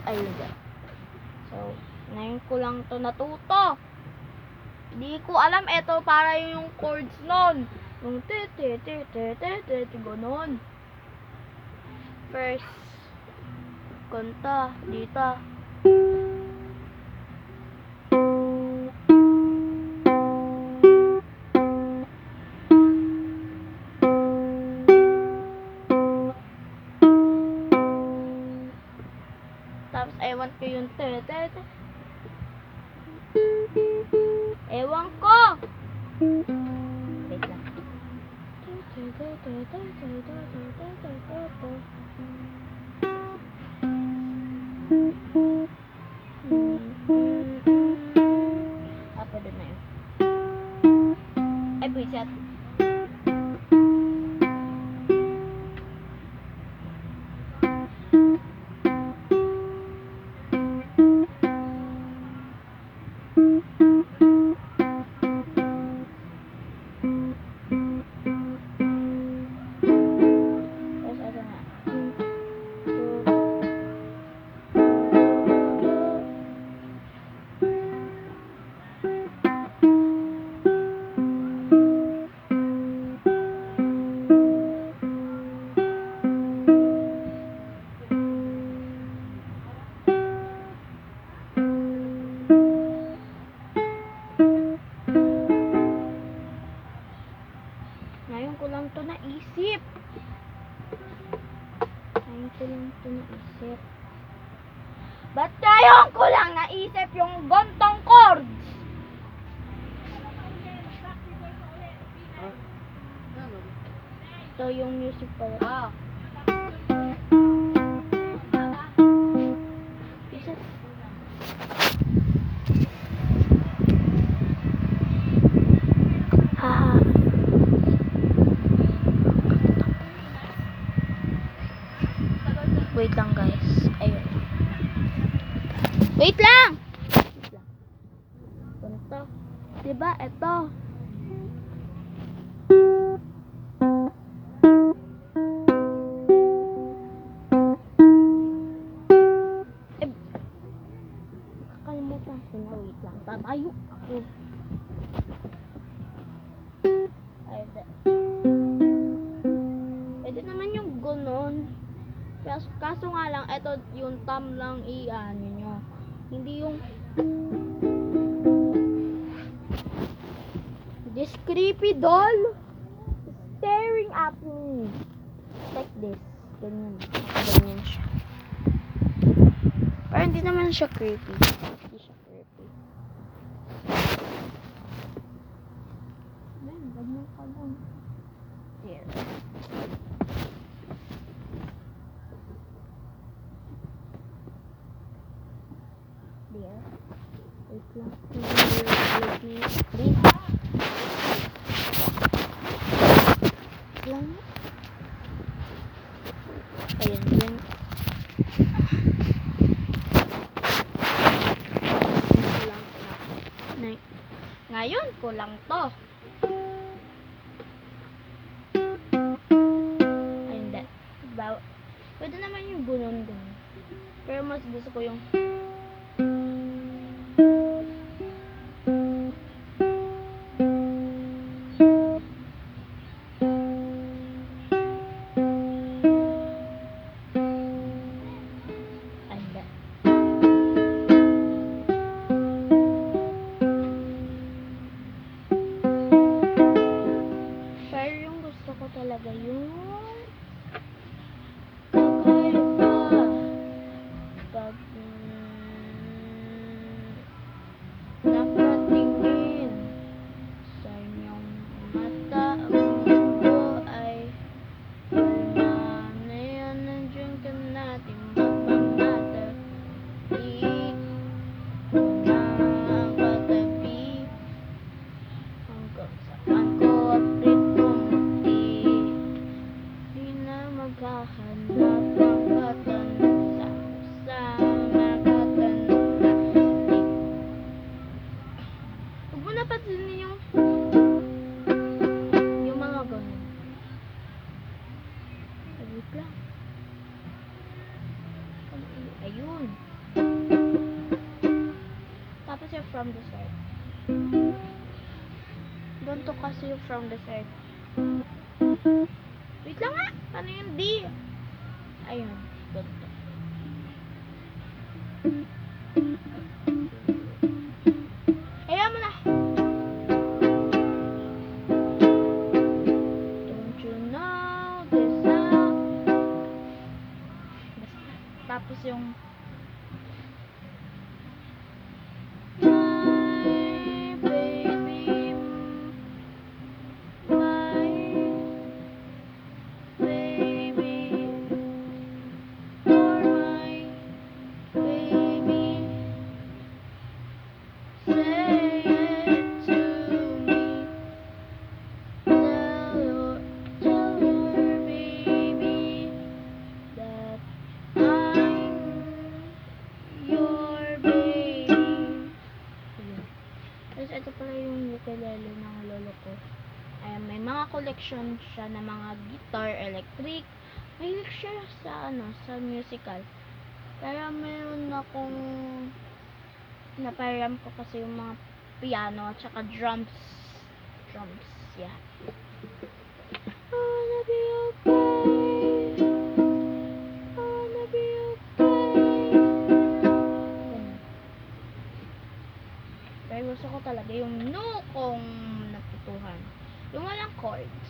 Ayun. So, ngayon ko lang to natuto. Hindi ko alam, ito para yung chords nun. Yung ganon. First, kanta, dito. Tapos, ewan ko yung ewan ko! Wait lang. Pwede na yun. Ay, preset. Ngayon ko lang to naisip. Ba't ngayon ko lang naisip yung gontong chords? Ito yung music pala. Haha. Wait lang guys. Ayun. Wait lang! Ito. Diba? Ito. Kakalimutan ko na. Wait lang. Tatayo ako. Pwede naman yung ganon. Kaso nga lang, ito yung thumb lang i-ano nyo. Hindi yung this creepy doll staring at me. Like this. Ganyan. Ganyan siya. Pero hindi naman siya creepy. Hindi siya creepy. Ganyan ka lang. Here. There. Wait lang. Lang. Ayan, yan. Ngayon ko lang to. Ayun, that. Pwede naman yung gunon. Pero mas gusto ko yung talaga yung kakaiba. from the start. Ganito kasi yung from the start. Wait lang nga! Ano yung D? Ayun. Ganito. Hayaan mo na! Don't you know this song? Basta. Tapos yung ito pala yung ukulele ng lolo ko. Ayan, may mga collection siya na mga guitar, electric. Mahilig siya sa sa musical. Kaya meron akong napairam ko kasi yung mga piano at saka drums. Yeah. Wanna be okay. Wanna be okay. Ganun. Pero gusto ko talaga yung no kong natutuhan. Yung walang chords.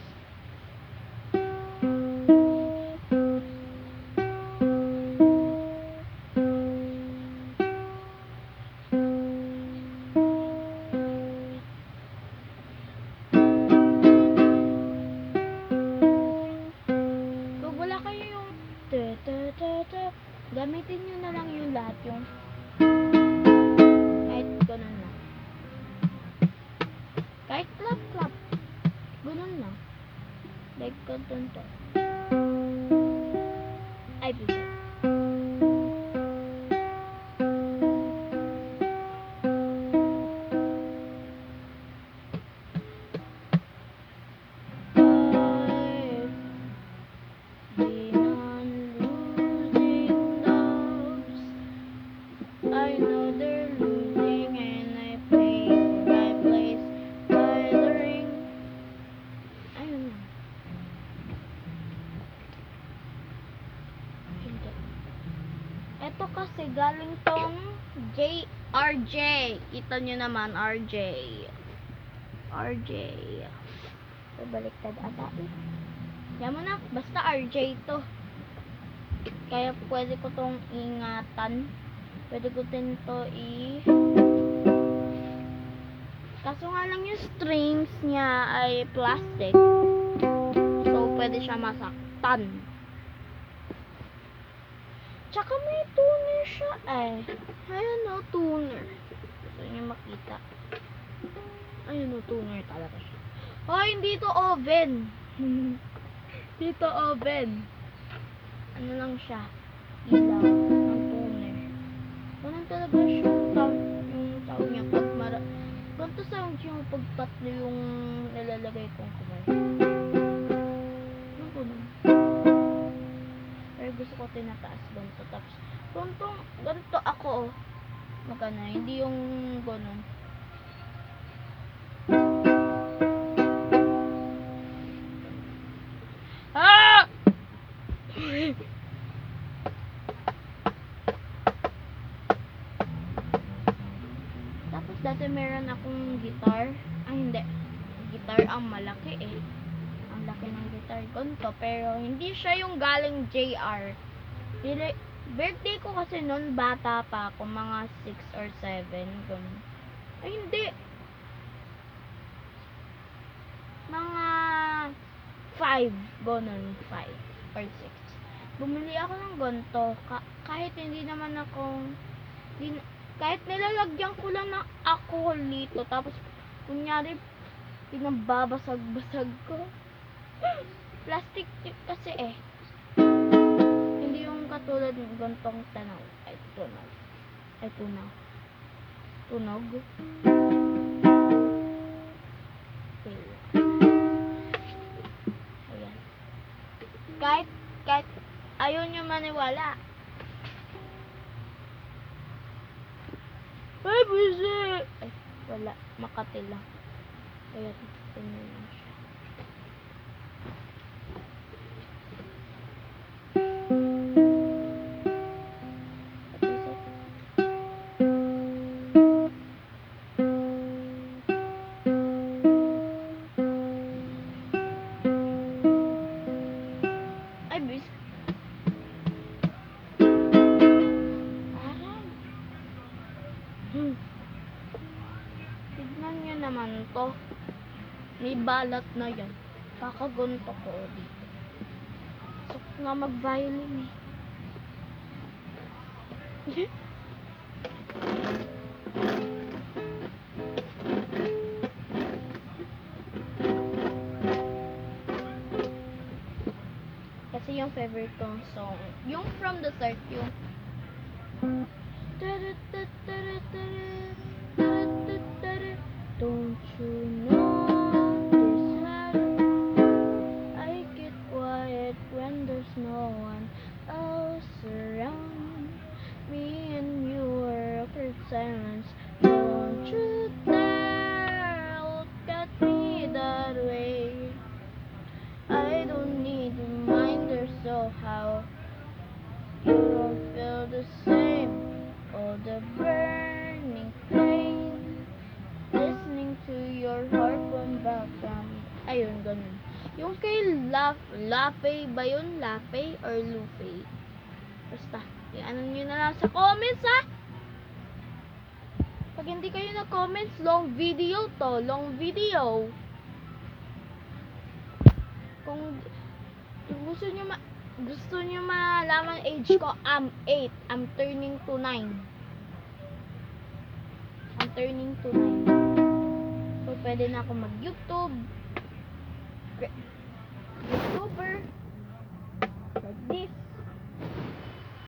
Kung wala kayo yung gamitin nyo na lang yung lahat yung kahit ganun na. Kahit clap. Ganun lang. Like, ganito. Ay, bigat. I know they're losing and I play my place by the ring. Ayun lang. Hindi. Ito kasi galing tong RJ. Kita nyo naman, RJ. So, baliktad ata eh. Yan mo na. Basta RJ to. Kaya pwede ko tong ingatan. Pwede ko din to kaso nga lang yung strings niya ay plastic. So, pwede siya masaktan. Tsaka may tuner siya Ayan o, tuner. Gusto niyo makita. Ayun o, tuner talaga siya. Hoy, hindi to oven. Dito oven. Ano lang siya? Ilaw ng tuner. Ganun talaga siya. Yung sound niya pag ganito sound yung pag tatlo yung nilalagay kong kamay. Ano ganun? Pero gusto ko tinataas ganito. Tapos ganito ako magana. Hindi yung ganun. Tapos dati meron akong guitar. Hindi. Guitar ang malaki Ang laki ng guitar. Ganito. Pero hindi siya yung galing JR. Birthday ko kasi noon bata pa ako. Mga 6 or 7. Ganun. Ay hindi. Mga 5. Ganun. 5 or 6. Bumili ako ng ganito. Kahit hindi naman kahit nilalagyan ko lang ng alcohol dito. Tapos, kunyari, pinababasag-basag ko. Plastic kasi Hindi yung katulad ng gantong tanaw. Tunog. Okay. Ayan. Kahit ayaw nyo maniwala. Ay, busi! Ay, Wala, Makati lang. Kaya ganyan lang siya. Ay, bis. Aray. Tignan nyo naman to. May balat na yan. Kakagunto ko dito. Gusto ko nga mag-violin eh. Kasi yung favorite kong song, yung From the Start, yung don't you know this I get quiet when there's no one else around. Me and you are awkward silence. Don't you dare look at me that way. I don't need reminders of how you don't feel the same. All the burning pain, listening to your heart from background. Ayun, ganun. Yung kay Lape ba yun? Lape or Lupe? Basta, ano nyo na lang sa comments ha? Pag hindi kayo na-comments, long video to. Long video. Kung gusto nyo malaman age ko, I'm 8. I'm turning to 9. I'm turning to 9. So, pwede na ako mag-YouTube. YouTuber.